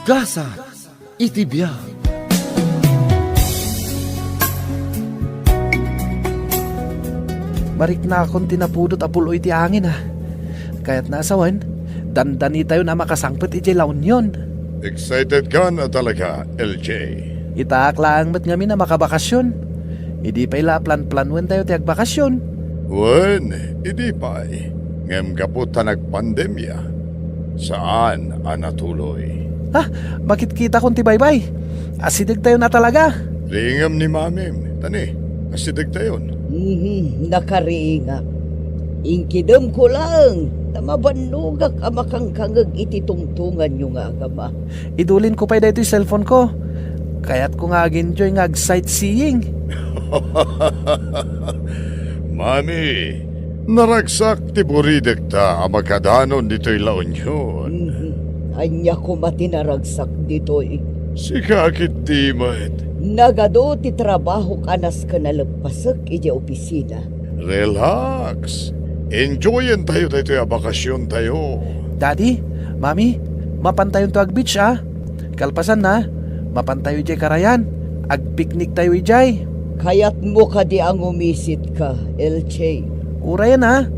Gasa itibiyag. Marik na akong tinapudot apuloy ti angin ha. Kaya't nasawan, dandani tayo na makasangpet iti laon yun. Excited ka na talaga, LJ. Itaak lang met ngami na makabakasyon. Hindi pa ila plan-planwen tayo ti agbakasyon. Wen, hindi pa eh. Ngem kaput nagpandemya. Saan anatuloy? Ha? Bakit kita kong ti baybay? Asidig tayo na talaga. Ringam ni mamim. Tani, asidig tayon. Nakariinga. Inkidam ko lang. Tamabanugak amakangkangag iti tungtungan nyo nga agama. Idulin ko pa dito yung cellphone ko. Kaya't ko nga enjoy nga sightseeing. Mami, naragsak ti buridek ta amakadanon dito'y laon yun. Anya ko matinaragsak dito'y. Sikakit di mat. Nagado ti trabaho kanas ka nalagpasak iti opisina. Relax. Enjoyin tayo dito'y bakasyon tayo. Daddy, Mami, mapantayon to ag beach ah. Kalpasan na, mapantayo ijay karayan. Ag-picnic tayo ijay. Kaya't mo ka di ang umisit ka, LJ. Urayan ha.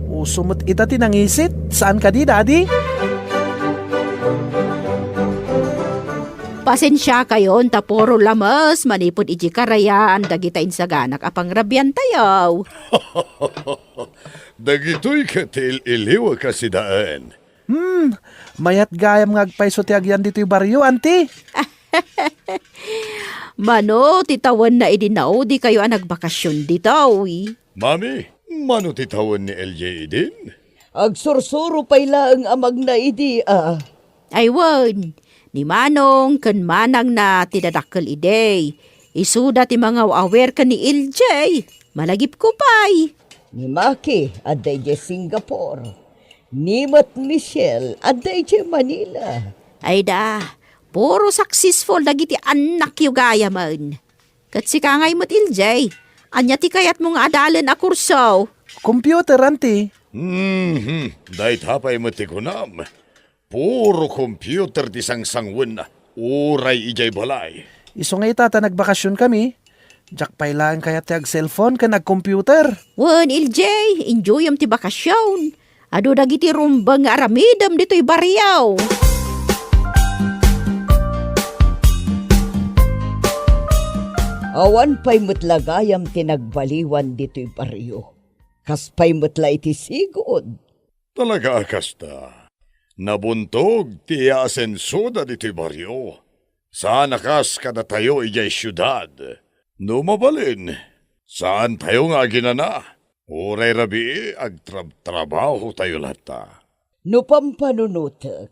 Usumot ita tinangisit. Saan ka di, Daddy? Pasensya kayon taporo lamas manipod iji karayan dagitain sa ganak apang rabyan tayo. Dagito'y katil iliwa kasi daan. Mayat gayam ngagpaiso ti agyan dito'y baryo, auntie. Mano, titawan na idinaw, di kayo ang nagbakasyon dito. Mami, mano titawan ni LJ din? Agsursuro pa'y ang amag na idi Aywan, ni Manong kan manang na tidadakkel ide. Isuda ti mga awer ka ni LJ. Malagip ko pa'y. Ni Maki, aday je Singapore. Ni Mat Michelle, aday je Manila. Ay da, puro successful dagiti anak yu gaya man. Kat si kangay mo't LJ, anya ti kayat mong adalan a kurso. Computer, auntie. Dahit hapay matikunam. Puro computer di sang-sangwen na. Uray ijay balay. Iso nga itata nagbakasyon kami. Jack pailaan kaya ti ag cellphone ka nag-computer. Wan LJ, enjoy am ti bakasyon. Ado dagiti rumbang nga aramidam dito'y baryaw. Awan pa'y mutlagayam tinagbaliwan dito'y baryo. Kas pa'y mutla iti sigod. Talaga akasta. Nabuntog ti asensoda dito'y baryo. Saan nakas kada tayo ijay syudad? Numabalin. Saan tayo nga ginana? Uray rabi agtrabaho tayo lata. No pampanunutak.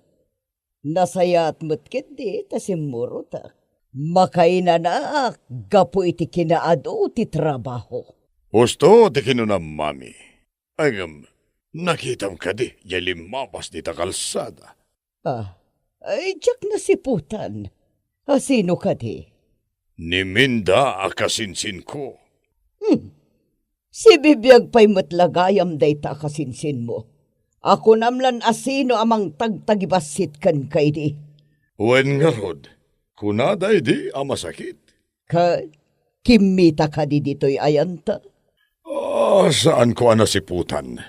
Nasayat mutkit di tasimmurutak. Makainanaak gapo iti kinaado ti trabaho. Gusto ti kinunam mami. Agam, nakitam ka di, yalimabas di ta kalsada. Ay jak nasiputan. Sino ka di? Ni Minda akasinsin ko. Si bibiyag pa'y matlagayam day ta kasinsin mo. Ako namlan asino amang tagtagibasit kan kay di. Wen nga rod, kunaday di amasakit. Kimita ka di dito'y ayanta. Saan ko anasiputan?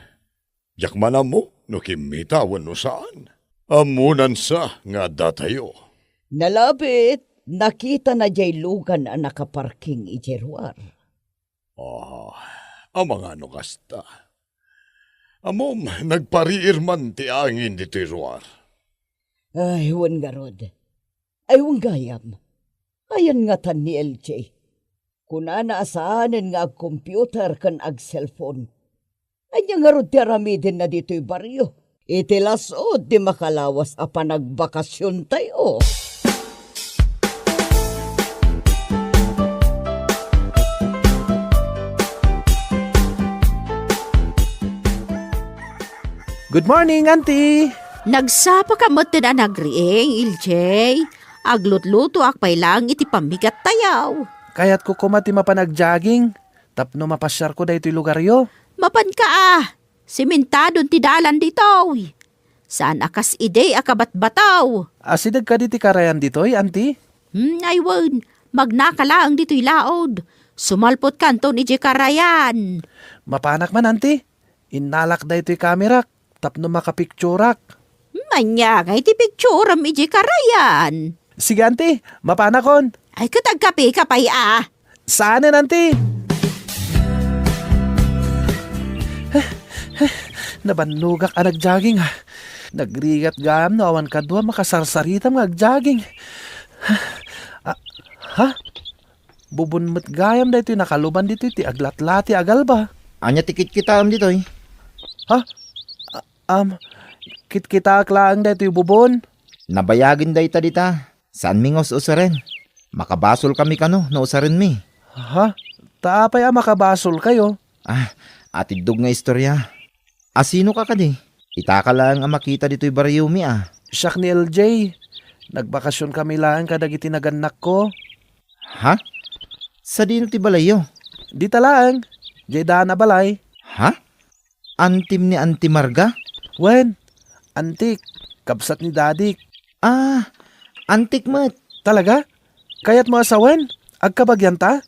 Yakmanan mo, no kimita wano saan? Amunan sa nga datayo. Nalabit, nakita na jay lugan ang nakaparking ijerwar. Ang mga kasta. Amom, nagpariir man ti angin dito'y ruar. Ay, wan garod. Ay, wan gayam. Ayan nga tan ni LJ. Kuna naasaanan nga ag computer kan ag cellphone. Anya nga rod ti aramidin na dito'y baryo. Itilasod di makalawas a panagbakasyon tayo. Good morning, auntie. Nagsapa ka mo't na nagrieng, LJ. Aglutluto ak pailang iti pamigat tayaw. Kaya't ko kumati mapanag-jogging. Tapno mapasyar ko da ito'y lugar yo. Mapan ka Simentadon ti dalan dito. Saan akas ide akabat bataw? Asidag ka diti karayan ditoy, anti? Aywan, magnakalaang dito'y laod. Sumalpot kanton ije karayan. Mapanak man, anti. Inalak da ito'y kamerak, tapno makapikturak. Manya nga iti picture ije karayan. Sige, anti, mapanakon. Ay katagkapi ka pa'y Saanin, anti? Nabanlugak ang nagjogging. Nagrigat gam no awan kadwa makasarsaritam nagjogging. Ha? Bubunmet gayam da ito nakaluban dito iti aglatlati agal ba? Anya tikit kita dito eh. Ha? Kita klaang da ito bubon. Nabayagin da ita dita. Saan mingos usaren? Makabasol kami kano na usaren mi. Ha? Taapay makabasol kayo. Atidog nga istorya. Asino ka kadi? Itaka lang ang makita dito'y baryo mi Siyak ni LJ. Nagbakasyon kami lang kadag itinaganak ko. Ha? Sa dino ti balayo? Di talang. Jeda na balay. Ha? Antim ni Auntie Marga? Wen, antik. Kabsat ni Dadik. Antik mat. Talaga? Kaya't mo asawen? Agkabagyan ta?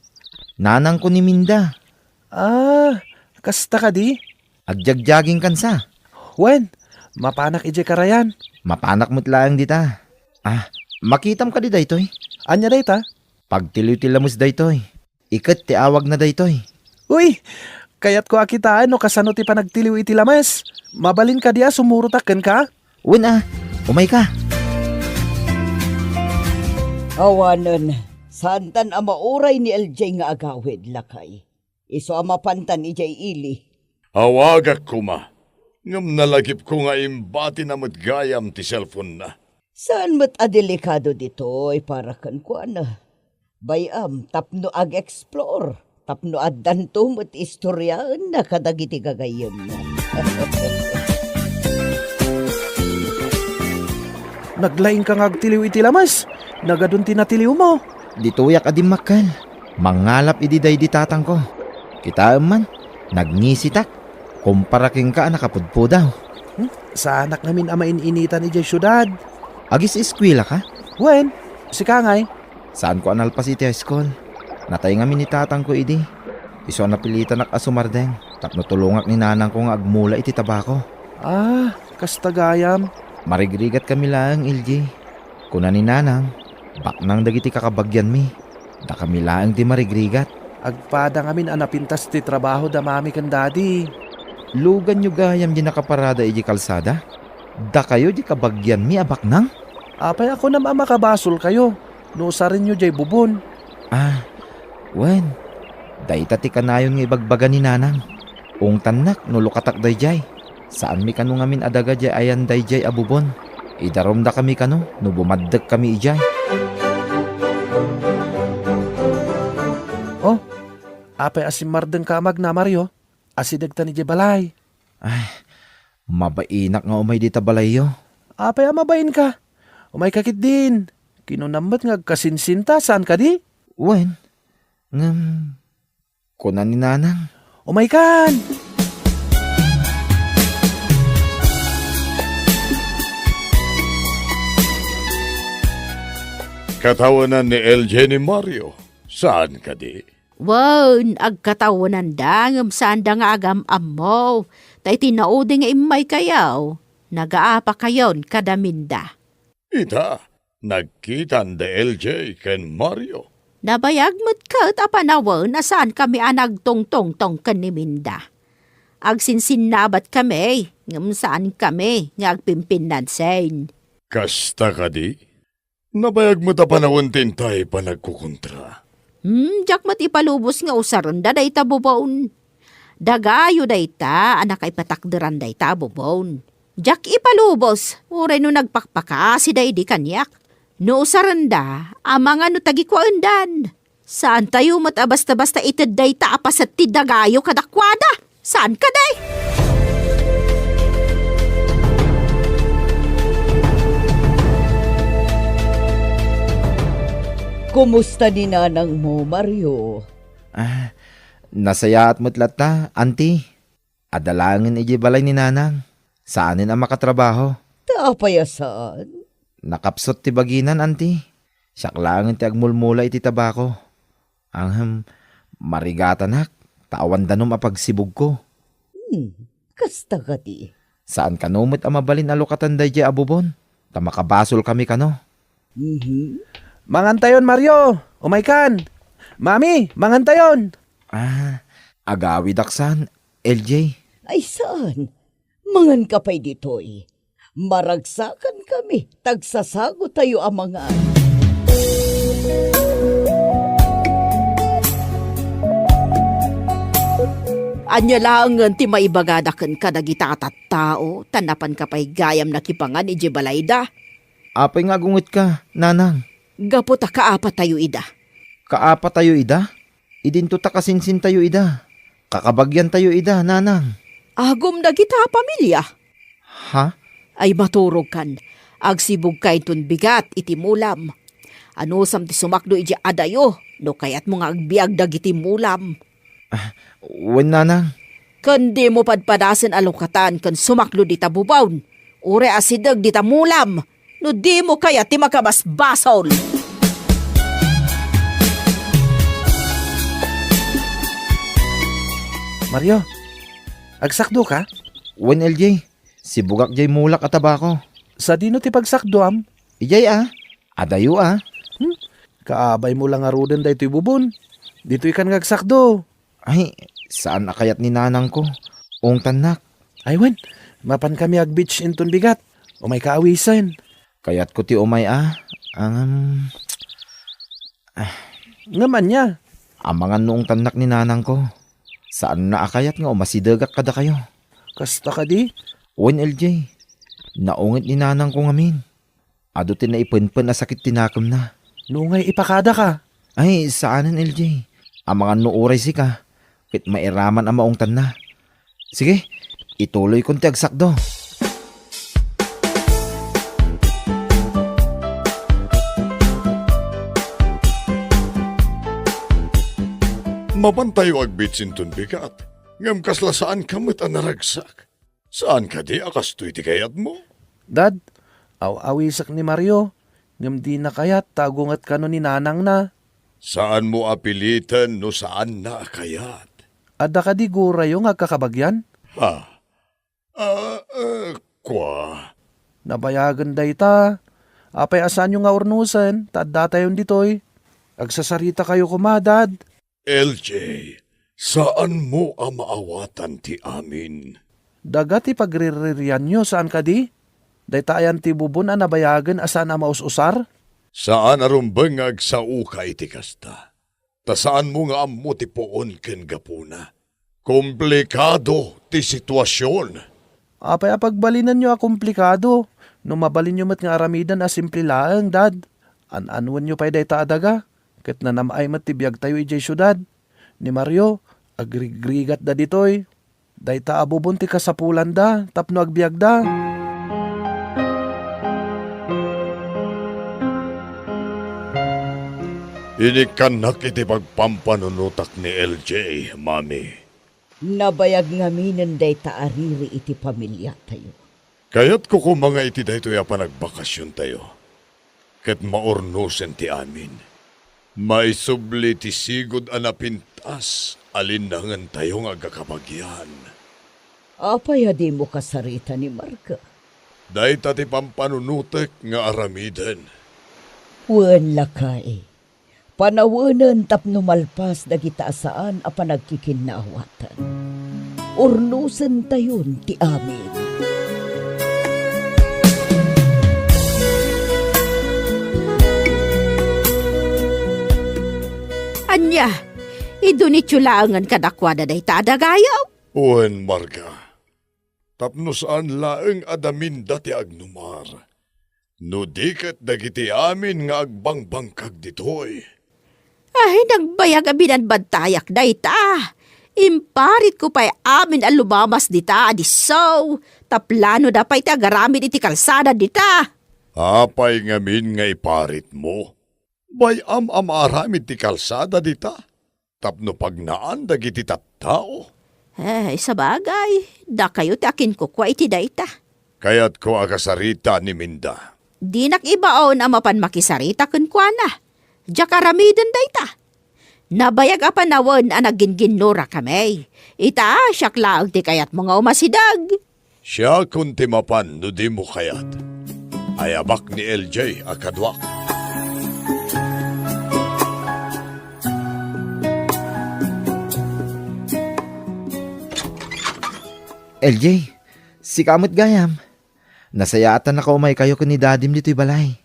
Nanang ko ni Minda. Kasta ka di? Agjagjaging kansa. Wen, mapanak ije karayan. Mapanak mo't lang dita. Makitam ka di daytoy. Anya dayta? Pagtiliw-tilamos daytoy. Ikat ti awag na daytoy. Uy, kayat ko akitaan no kasano ti panagtiliw iti lames. Mabalin ka diya sumurutaken ka? Wen umay ka. Awanan, santan ang mauray ni LJ nga agawid lakay. Iso ang mapantan ijay ili. Awagak ko ma. Ngam nalagip ko nga imbati na matgayam ti cellphone na. Saan mo't adelikado dito'y para kan kuan na. Bayam, tapno ag-explore. Tapno addanto mo't istoryaan na kadagiti gagayam na. Naglaing kang agtiliw iti lames. Nagadun tinatiliw mo. Dituyak adim makal. Mangalap ididay ditatang ko. Kita man, nagnisitak. Kumparaking ka nakapudpo daw. Sa anak namin ama ininitan ni Jay syudad. Agis eskwela ka? Wen, si Kangay. Saan ko analpas iti high school? Natay nga minitatang ko idi. Iso napilitan nak asumardeng. Tapno tulungak ni nanang ko nga agmula iti tabako. Kastagayam. Marigrigat kami lang, LJ. Kuna ni nanang, baknang dagiti kakabagyan mi. Da kami lang di marigrigat. Agpada ngamin anapintas ti trabaho da mami kan daddy. Lugan nyo gayam di nakaparada iji kalsada? Da kayo di kabagyan mi abaknang? Apay ako na makabasol kayo. Nusa rin nyo jay bubon. Wen. Dayta ti kanayon nga ibagbaga ni nanang. Tanak nulukatak day jay. Saan mi kanu ngamin adaga jay ayan day jay abubon. Idarom da kami kanu, no bumaddag kami ijay. Apay asimardeng kamag na Mario. Asidagta ni jay balay. Mabainak nga umay dita balayo. Apay amabain ka. Umay kakit din. Kinunambat nga kasinsinta saan ka di? Wen. Kuna ni nanang. Umay kan. Katawanan ni LJ ni Mario. Saan ka di? Wan, agkatawanan dangam saan da nga agam mo. Tay tinaudi nga imay kayaw. Nagaapa kayon kadaminda. Ita, nagkitan de LJ ken Mario. Nabayag mo't kat apanawan na saan kami anagtong-tong-tong kaniminda. Agsinsinnabat kami, ngam saan kami, nga agpimpinan sen. Kasta ka di? Nabayag mo ta panahon tintay pa nagkukontra. Jak mat ipalubos nga usaron da dayta bubon. Dagayo dayta, anak ay patakderan dayta bubon. Jak ipalubos, uray no nagpakpaka si daydi kanyak. No usaron da, amang ano tagikwaendan. Saan tayo mat basta-basta itid dayta apasat ti dagayo kadakwada? Saan ka day? Kumusta ni nanang mo, Mario? Nasaya at mutlata, auntie. Adalangin iji balay ni nanang. Saanin ang makatrabaho? Taapayasaan. Nakapsot ti baginan, anti. Siaklangan ti agmulmula iti tabako. Ang marigatanak, tawan danom apagsibog ko. Kasta ka di. Saan kanumit ang mabalin alokatan dayjay abubon? Tamakabasol kami kano. Mangantayon, Mario! Umaykan! Mami, mangantayon! Agawi daksan, LJ. Ay saan? Mangan ka pa'y ditoy. Maragsakan kami. Tagsasago tayo ang mga... Anya lang ti maibagadakan ka nagitatat tao, tanapan ka pa'y gayam na kipangan iji balayda. Apay nga gungit ka, nanang. Gaputa kaapat tayo ida. Kaapa tayo ida? Idinto ta kasinsin tayo ida. Kakabagyan tayo ida, nanang. Agom na kita pamilya. Ha? Ay maturog kan, agsibog kay tun bigat iti mulam. Ano sam ti sumakdo iji adayo, no kayat mo nga agbiag dagiti mulam. Wen, nanang. Kandi mo padpadasan alokatan kan sumaklo di tabubawn. Ure asidag di tamulam. No di mo kaya ti makabasbasol. Mario, agsakdo ka? Wen, LJ. Si bugak jay mulak at tabako. Sa dino ti pagsakdoam? Ijay Adayo Kaabay mo lang arudan da ito'y bubon. Dito ikan ngagsakdo. Ay, saan akayat ni nanang ko? Ong tanak. Ay wen, mapan kami ag-beach inton bigat. O may kaawisan. Kayat ko ti umay Ang Ngaman niya. amangan noong tanak ni nanang ko. Saan na akayat nga umasidagak kada kayo? Kasta ka di? Wen, LJ. Naungit ni nanang ko ngamin. Ado ti na ipunpun na sakit tinakam na. Nungay ipakada ka. Ay, saanan, LJ? Amangan no oray si ka. Kit mairaman ang maong tan na. Sige, ituloy kong ti agsakdo. Mapantayo agbitsin tun bigat. Ngam kasla saan kamot ang naragsak. Saan ka di akas to'y ti kayat mo? Dad, aw-awisak ni Mario. Ngam di na kayat tagungat ka no ni nanang na. Saan mo apilitan no saan na kayat? Ada ka di gurayo nga kakabagyan? Ha? Kwa? Nabayagan day ta. Apay asan yung nga urnusan, tadda tayon ditoy. Agsasarita kayo kumadad. LJ, saan mo ang maawatan ti amin? Daga ti pagriririan nyo, saan ka di? Day tayan ti bubon a nabayagan asan na maususar? Saan arumbang agsauka iti kasta? Ta saan mo nga ammo ti poon ken gapuna? Komplikado ti sitwasyon. Apay apagbalinan nyo a komplikado. No mabalin nyo mat nga aramidan a simple laang, dad. An-anwan nyo pa'y day ta adaga. Ket na namay mat ti biyag tayo ijay syudad. Ni Mario, agrigrigat da ditoy. Day ta abubon ti kasapulan da, tapno agbiag da. Inikanak iti pagpampanunutak ni LJ, mami. Nabayag ngaminan day taariri iti pamilya tayo. Kayat ko kung mga iti daytoy a panagbakasyon tayo. Ket maornosen ti amin. May subli ti sigod anapintas, alinangan tayo nga agakabagyan. Apay di mo kasarita ni Marka. Dayta ti pampanunutek nga aramidan. Wen lakay. Panawanan tapno malpas dagita saan a panagkikinnaawatan. Urnusen tayon ti amin. Anya, idunit yulangan kadakwada day tadagayaw. Uwen, Marga. Tapno saan laeng adamin dati agnumar. No diket dagiti amin nga agbangbangkag ditoy. Ay, nagbayag abinan bantayak day ta. Imparit ko pa'y amin ang lumamas dita, adisaw. Taplano da pa'y tagaramid iti kalsada dita. Apay ngamin nga iparit mo. Bay amaramid ti kalsada dita. Tapno pagnaan dagiti tattao. Sa bagay, da kayo ti akin ko kwa iti dayta. Kaya't ko akasarita ni Minda. Di nakibaon ang mapan makisarita kun kuana. Jak aramiden dayta. Nabayag apanawan ang naginginura kami. Ita siyak laag ti kayat mga umasidag. Siya kung timapan no di mo kayat. Ayabak ni LJ akadwak. LJ, si kamot gayam. Nasayatan na kaumay kayo ni dadim dito'y balay.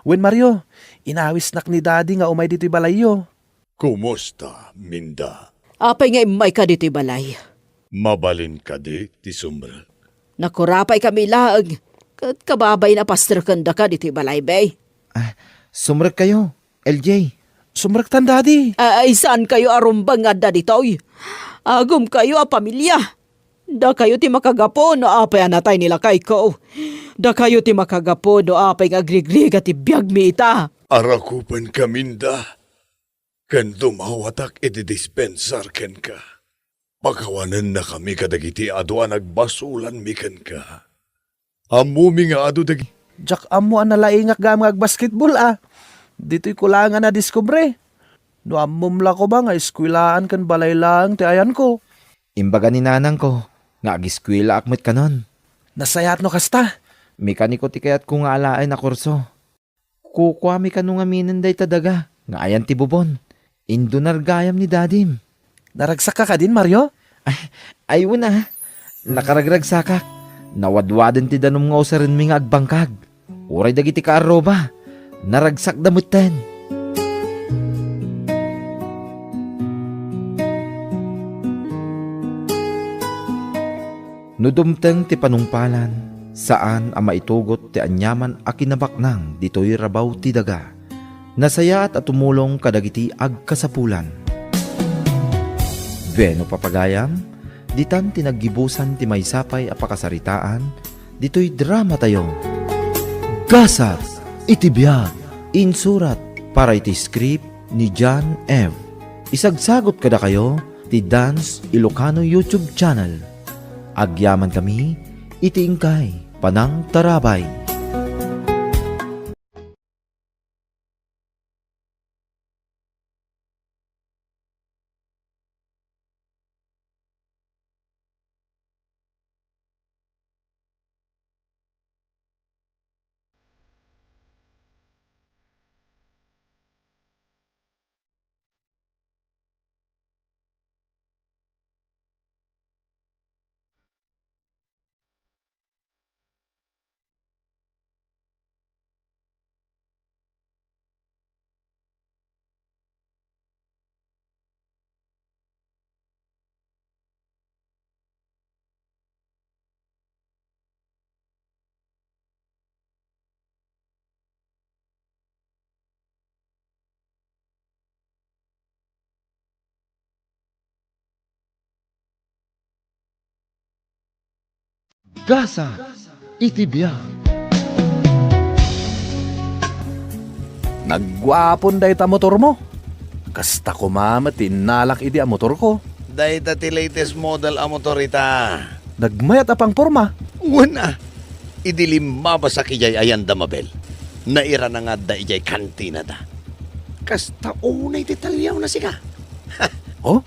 Wen Mario, inawis nak ni daddy nga umay dito'y balayo. Kumusta, Minda? Apay nga imay ka dito'y balay. Mabalin ka di, ti Sumra. Nakurapay kami laag. Kat kababay na pastor kanda ka dito'y balay, bay. Sumrag kayo, LJ. Sumraktan daddy. Ay, saan kayo arumbang nga dito'y? Agum kayo a pamilya. Da kayo ti makagapo no apay anatay nila kay ko. Da kayo ti makagapo no apay nga grigriga ti biyag mi ita. Arakupan ka, Minda. Kan dumawatak iti-dispensar ken ka. Pagkawanan na kami kadagiti ado nagbasulan mi ken ka. Amumi nga ado dagi. Jak amo ang nalaingak gamag basketball Dito'y kulangan na diskubre. No amumla ko ba nga eskwilaan kan balay lang ti ayan ko. Imbaga ni nanang ko, nga agiskwila akmet kanon. Nasayat no kasta. Mekaniko ti kayat kung alaay na kurso. Kukwa mi kanong aminin day tadaga, nga ayan ti bubon. Indunar gayam ni dadim. Naragsak ka din, Mario? Ayun na, nakaragragsakak. Nawadwaden ti danom nga usarin mi nga agbangkag. Uray dagiti ka aroba, naragsak damutten. Nudumteng ti panungpalan, saan ang maitugot ti anyaman a kinabaknang dito'y rabaw ti daga. Nasayaat at tumulong kadagiti agkasapulan. Beno papagayam, ditan tinaggibusan ti maysapay a pakasaritaan, dito'y drama tayo. Gasat, itibiyag, insurat, para iti script ni John F. Isagsagot kada kayo ti Dance Ilocano YouTube channel. Agyaman kami, itiingkay, panang tarabay. Gasa, itibiyag. Nagwapon day ta motor mo. Kasta ko mama tinalak iti ang motor ko. Dahil ti latest model ang motorita. Nagmayat apang porma. Una, idilimma ba sa kijay ayan damabel? Naira na nga da ijay kantina da. Kasta unay detalyaw na siya. Oh?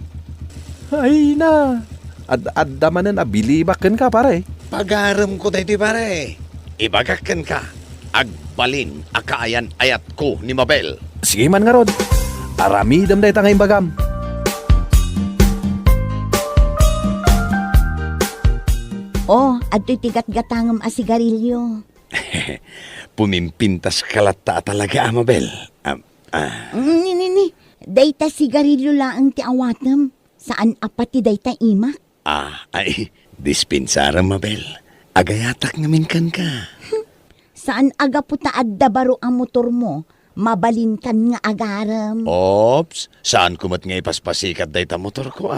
Ay na. Ad-adda manan abilibaken ka pare. Pagaram ko tayo pare. Ibagakan ka. Agbalin akaayan ayat ko ni Mabel. Sige man nga rod. Aramidam day ta ngayong bagam. Oh, adto'y tigat-gatangam a sigarilyo. Pumimpintas kalata talaga, Mabel. Ni. Dayta sigarilyo laang ti awatem. Saan apati dayta imak? Ay, dispensara, Mabel. Agayatak ngamin kan ka. Saan aga puta adda baro ang motor mo? Mabalin kan nga agaram. Ops, saan kumat nga ipaspasikat dayta motor ko,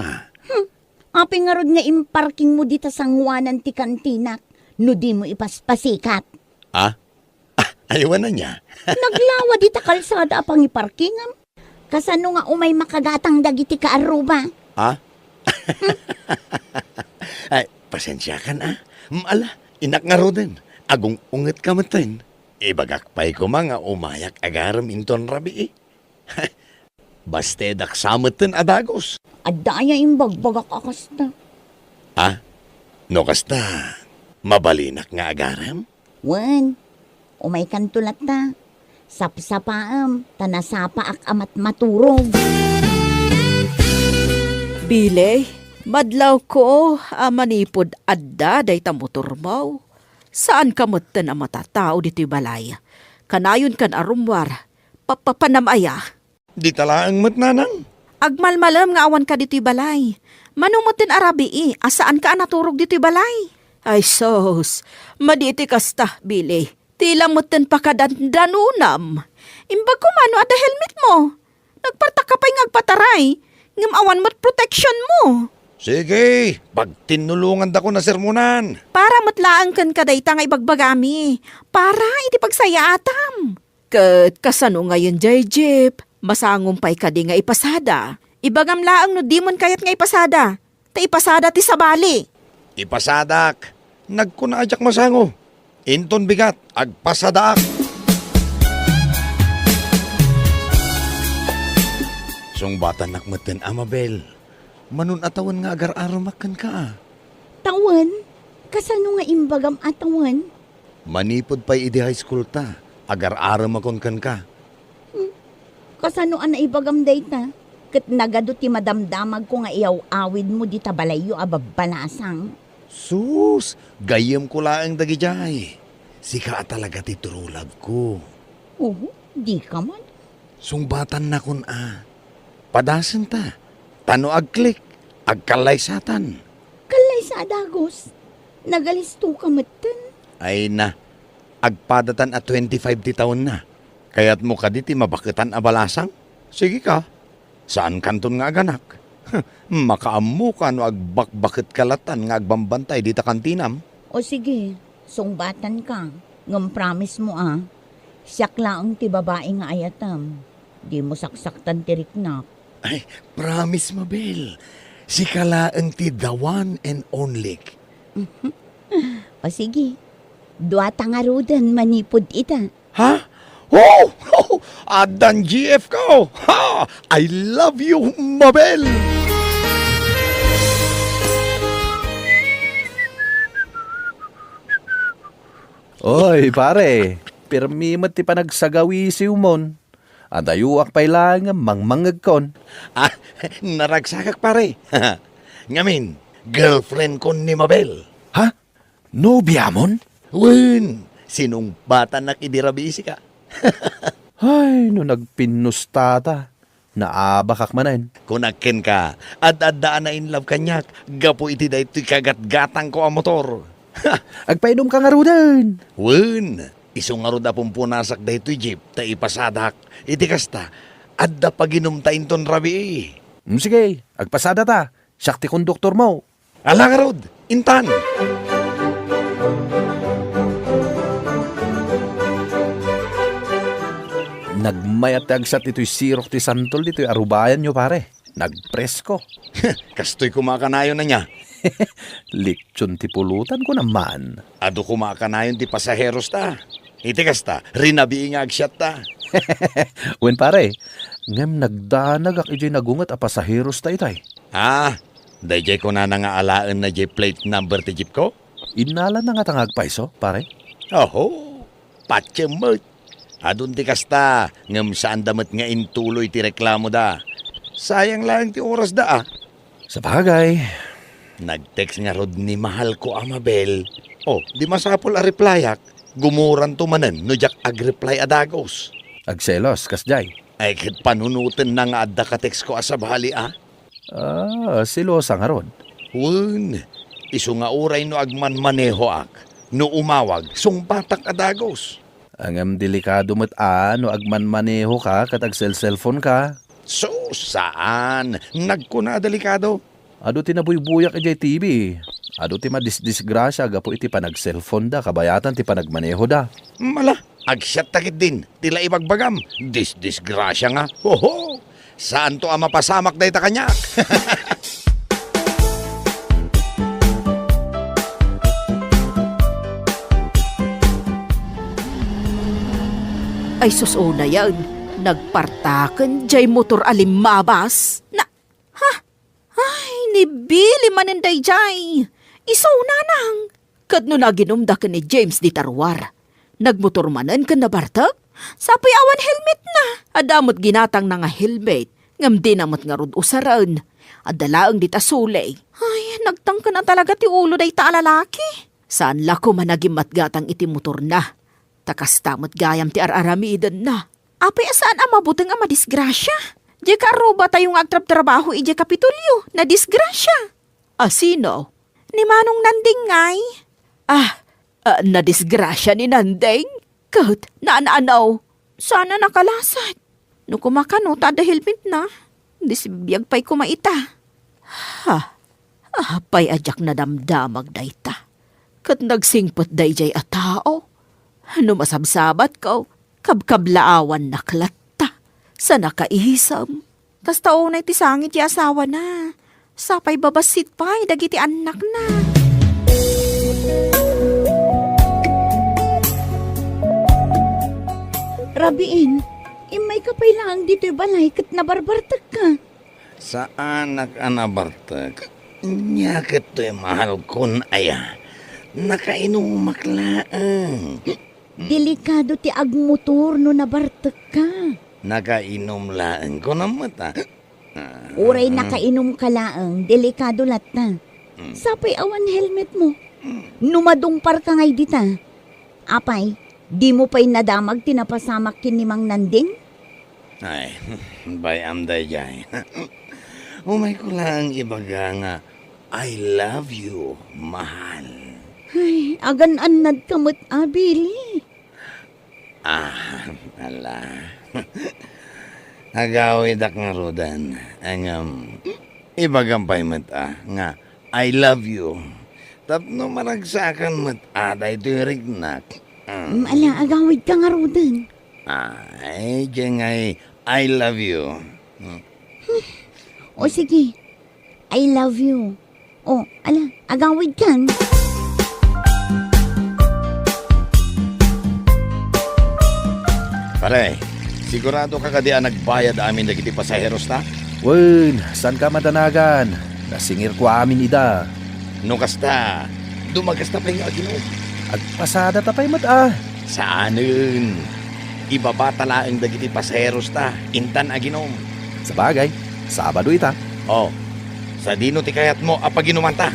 Api nga rod nga imparking mo dita sa ngwanan ti kantinak. No di mo ipaspasikat. Ayawan na niya. Naglawa dita kalsada apang iparkingam. Kasano nga umay makagatang dagiti ka aruba? Ay, pasensya ka na. Ala, Inak nga ro din. Agong unget ka matin. Ibagakpay ko mga umayak agaram inton rabi eh. Bastedak samaten adagos. Adaya imbagbagak akasta. Ah, no kasta, mabalinak nga agaram? Wen, umay kantulat ta. Sapsapaam, tanasapa ak amat maturog. Bile, madlaw ko, manipod adda day ta motor mo. Saan ka mo't na matatao dito'y balay? Kanayon kan arumwar, papapanamaya. Di talaang matnanang. Agmalmalam nga awan ka dito'y balay. Manumot din arabi asaan ka naturog dito'y balay? Ay sos, maditi kasta, Bile. Tila mo't din pakadandanunam. Imbag ko mano ada helmet mo. Nagpartak ka pa'y ngagpataray. Ngam awan mo't protection mo. Sige, pag tinulungan da ko na sermonan. Para matlaang kan kadayta nga ibagbagami. Para iti pagsayatam. Kat kasano ngayon jay jeep. Masangumpay ka di nga ipasada. Ibagam laang no dimon kayat nga ipasada. Ta ipasada ti sabali. Ipasadak. Nagkunaadyak masango. Inton bigat, agpasadak. Sungbatan nakmeten Amabel. Manun atawan nga agar-araw makan ka. Tawan, kasano nga imbagam atawan? Manipod pa'y idi high school ta. Agar-araw makon kan ka. Kasano ang naibagam dayta? Kat nagado ti madamdamag ko nga iyaw awid mo di tabalayo ababalasang. Sus, gayam ko laang dagijay. Sika talaga ti true love ko. Oo, di ka man. Sungbatan na kun Padasan ta. Tano agklik. Agkalay satan. Kalay sa adagos. Nagalisto ka matan. Ay na. Agpadatan at 25 ti taon na. Kaya't mo ka diti mabakitan abalasang. Sige ka. Saan kanton nga aganak? Makaamu ka no agbakbakit kalatan nga agbambantay dita kantinam. O sige, sungbatan ka. Ngam promise mo Siyak laang ti babae nga ayatam. Di mo saksaktan ti riknak. Ay, promise Mabel. Si kalaang ti the one and only. O sige, duwata nga rudan manipod ita. Ha? Oh! Oh! Adan GF ko! Ha! I love you, Mabel! Oy, pare. Pirmi mat ti panagsagawi si umon. Adayuak pa'y lang mangmangag kon. Ah, naragsakak pare. Ngamin, girlfriend ko ni Mabel. Ha? Nobya mon? Win, sinong bata nakidirabisi ka? Ay, no nagpinustata. Naabakak manan. Kunakin ka, ad-adaan na in love kanyak. Gapo iti da ito'y kagat-gatang ko ang motor. Agpainom ka nga rudan. Win, isong nga roda pumpunasak da ito'y jeep, ta ipasadak. Iti kasta, adda paginumtain ton rabi. Sige, agpasada ta. Siyak ti konduktor mo. Ala ka rod, intan. Nagmayat agsat ito'y sirok ti santol dito'y arubayan nyo pare. Nagpresko. Kastoy kumakanayon na niya. Lechon ti pulutan ko naman. Ado kumakanayon ti pasaheros ta. Iti kasta, rinabi nga agsyat ta. Wen pare, ngem nagdanag ak ijay nagungat a pasaheros ta itay. Ah, dayjay ko na nga alaan na jay plate number ti jeep ko? Inala na nga tangag paiso, pare. Oho, patsyemot. Adun ti kasta, ngem saan damat nga intuloy ti reklamo da. Sayang lang ti oras da Sa bagay, Nag-text nga rod ni mahal ko Amabel. Oh, di masapol a replyak. Gumuran to manen, no jak ag-reply adagos. agselos, kasjay. Ay kit panunutin na nga adda ka text ko asabali Silosa nga ron. Wun, iso nga uray no agman maneho ak. No umawag, sungpatak adagos. Angam delikado mo't no agman maneho ka kat cellphone ka. So, saan? Nagkuna delikado. Ado ti nabuybuyak ijay TV. Ado ti madisgrasya gapo iti panag-cellphone da, kabayatan ti panagmaneho da. Mala, agsyat takit din. Tila ibagbagam. Disgrasya nga. Hoho! Saan to ang mapasamak da ita kanyak? Ay susuna yan. Nagpartakan jay motor alimabas. Na, ha? Ay, nibili maninday jay. Isuna nang. Kadno na ginumda ka ni James di Tarwar. Nagmotor manan ka na bartag? Sapay awan helmet na. Adamot ginatang na nga helmet. Ngam di namot nga rod usaran. Adalaang di tasulay. Ay, nagtangka na talaga ti ulo day ta lalaki. Saan lako managimat gatang iti motor na. Takastamot gayam ti araramidan na. Apay asaan ang mabutang ang madisgrasya? Di ka aruba tayong agtrab-trabaho ije kapitulyo na disgrasya. Sino? Ni Manong Nanding ngay. Na disgrasya ni Nanding? Kat, naanaanaw. Sana nakalasat. No kumakano, tada helmet na. Disibiyag pa'y kumaita. Apay ajak na damdamag dayta. Kat nagsingpot dayjay a tao. No masabsabat ko, kabkablaawan naklatta. Sa nakaihisam. Tas tao na iti sangit ya asawa na. Sapay babasit pa'y dagiti anak na. Rabiin, imay kapay lang dito'y balay kat nabarbartag ka. Saan nakanabartag? Nyakit to'y mahal kun aya. Nakainom maklaang. Delikado ti agmotor no nabartag ka. Nakainom laang ko na mata. Uray nakainom ka laang, delikado lat na. Sapay awan helmet mo. Numadungpar ka ngay dita. Apay, di mo pa'y nadamag tinapasamak kin ni Mang Nanding? Ay, bayam day jay. Umay ko lang ibaga nga, I love you, mahal. Ay, agan-anad kamot abili. Ala. Agawid ak nga rodan. Ang ibagang pa'y mata nga, I love you. Tapno maragsakan mata, day to'y rignak. Ala, agawid ka nga rodan. Ay, dyan ngay, I love you. O sige, I love you. O, ala, agawid kan. Pare, sigurado ka kadian nagbayad amin dagiti pasaheros ta? Wen, saan ka madanagan? Nasingir ko amin ida. No kasta, dumagas na pa yung aginom. Agpasada tapay mata. Saanin? Ibabata laang dagiti pasaheros ta, intan aginom. Sa bagay, Sabado ita. Oh, sa dino ti kayat mo apaginuman ta.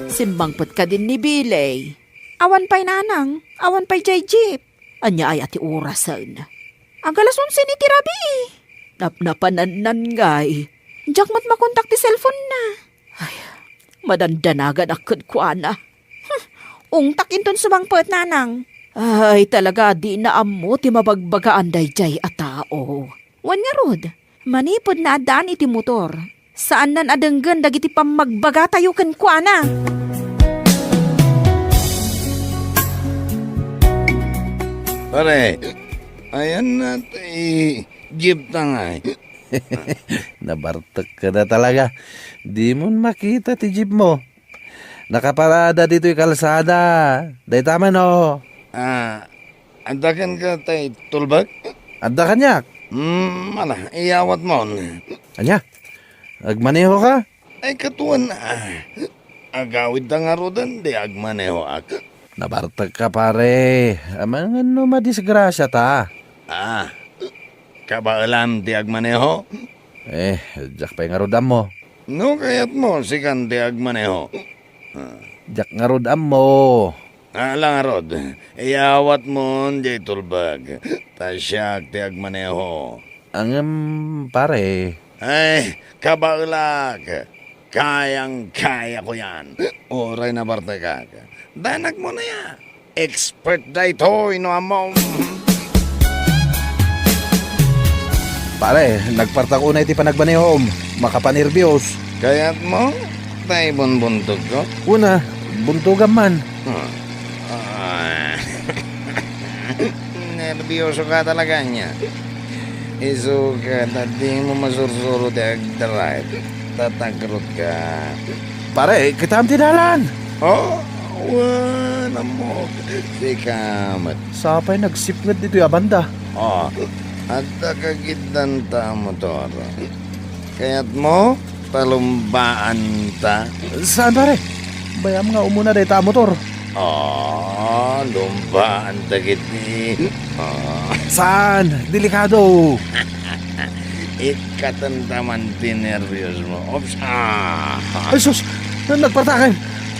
Simbangpot ka din ni Bilay. Awan pa'y nanang, awan pa'y jay jeep. Anya ay ati orasan. Agalas 11 ni tirabi. Napnapanan ngay. Diyak mat makontak ti cellphone na. Ay, madandanagan akad ko ana. Ungtak inton sumangpot nanang. Ay, talaga di na amo ti mabagbagaan dayjay a tao. Wan nga rod, manipod na adaan iti motor. Saan nan adenggan dagiti pamagbaga tayo ken kuana. Pare, ayan na tay jeep ta nga. Nabartak ka na talaga. Di mo makita ti jeep mo. Nakaparada dito yung kalsada. Day tama no. Andakan ka tay tulbag? Anda ka niyak. Ala, iyawat mo. Anya, agmaneho ka? Ay katuan na. Agawid ta nga rodan, di agmaneho ak. Nabartak ka pare. Amang ano madisgrasya ta. Kabaalam di agmaneho? Jak pa yung arodam mo. No kayat mo, sikan di agmaneho. Jak nga rodam mo. Lang rod, iyawat mo di tulbag. Tasyak di agmaneho. Pare. Ay, kabaalak. Kayang-kaya ko yan. Oray na bartakak. Danak mo na ya. Expert da ito, inuamong. Pare, nagpartak una iti panagbanehom. Makapanirbyos. Kaya't mo, tayo bunbuntog ko. Una, buntugan man. Nervyoso ka talaga niya. Iso ka, di mo masursuro di agdrive. Tatagrot ka. Pare, kita ang tinalan. Oh, Wan mo. Si kamat. Sapay nagsipngad dito ya banda. Oh, at kagitan ta motor. Kaya't mo, talumbaan ta. Saan pare? Bayam nga umuna day ta motor. Oh, lumbaan ta giti. Oh, Saan? Delikado. ikatantaman tineryos mo. Ops, Ay sus, nagpartakan.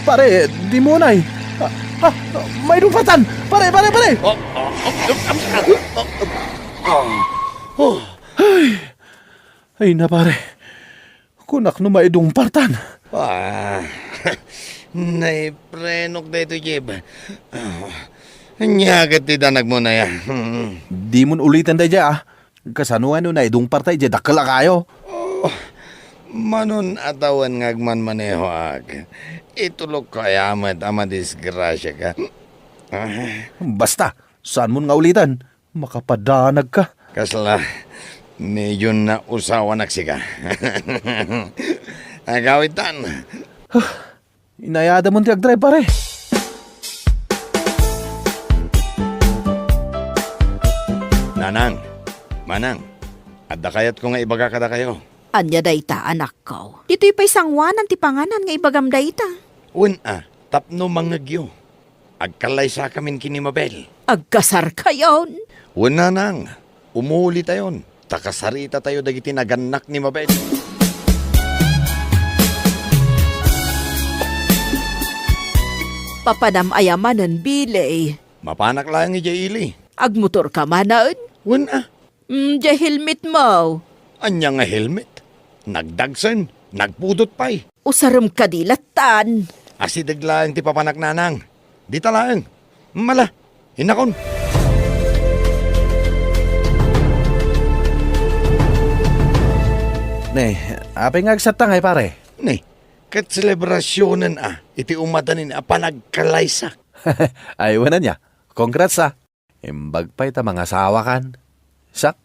Pare, di mo na may dumpatan. Pare. Ay na pare. Kunak no may dumpatan. Naiprenok na ito, Jeb. Nyagat ti danag mo na yan. Di mo ulitan day dya Kasanuan no na dumpatay dya dakala kayo. Manon atawan ngagman maneho ag. Itulog kaya ama disgrasya ka. Basta, saan mo nga ulitan? Makapadanag ka. Kasla, medyo na usawa nagsika. Agawitan. Inayada mo tiyag drive pare. Manang, adda kayat ko nga ibaga kada kayo. Anya dayta anak ko. Dito'y pa'y sangwanan ti panganan nga ibagam dayta. Tapno mangagyo. Agkalay sa kamin kini Mabel. Agkasar kayon. Nanang, umuuli tayon. Takasarita tayo dagiti naganak ni Mabel. Papanam ayamanan bilay. Mapanak lang ija ili. Agmotor ka manaon. Diya helmet mo. Anya nga helmet. Nagdagsan, nagpudot pa'y. Usaram kadilatan. Asidag lang ti papanak nanang. Di talaang. Mala, hinakon. Ne, apay nga agsatang ay pare. Ni, kat selebrasyonan iti umadanin panagkalaysak. Ay, wala niya. Congrats Imbag pa'y ta mga sawakan. Sak,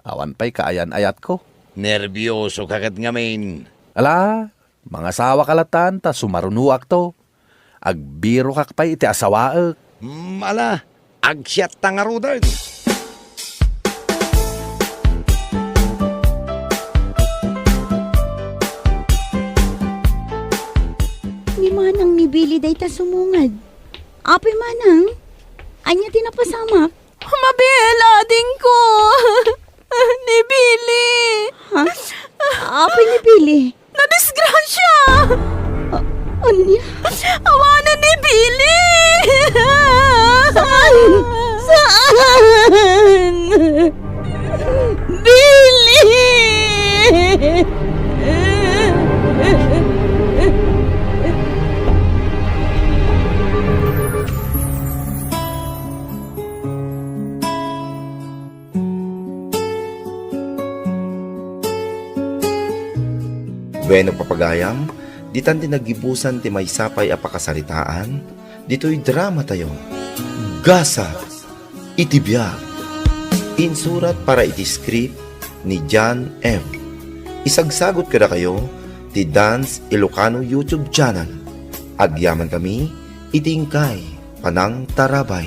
awan pa'y kaayan ayat ko. Nervyoso kagat nga main. Ala, mga sawa kalatan ta sumarunuak to. Agbiro kak pa'y iti asawaak. Mala, agsyat tangarudan. Ni manang ni Billy day ta sumungad. Apay manang, anya tinapasamak. Mabel, ading ko. Ni Billy. Ha? Apay ni Billy. Nadisgrasya. Anya? Awanan ni Billy. Saan? Saan? Billy! Bueno papagayam, ditan ti nagibusan ti may sapay a pakasaritaan, dito'y drama tayo. Gasa, iti biyag. Insurat para iti script ni John M. Isagsagot kada kayo ti Dance Ilocano YouTube channel. Agyaman kami, itingkay, panang tarabay.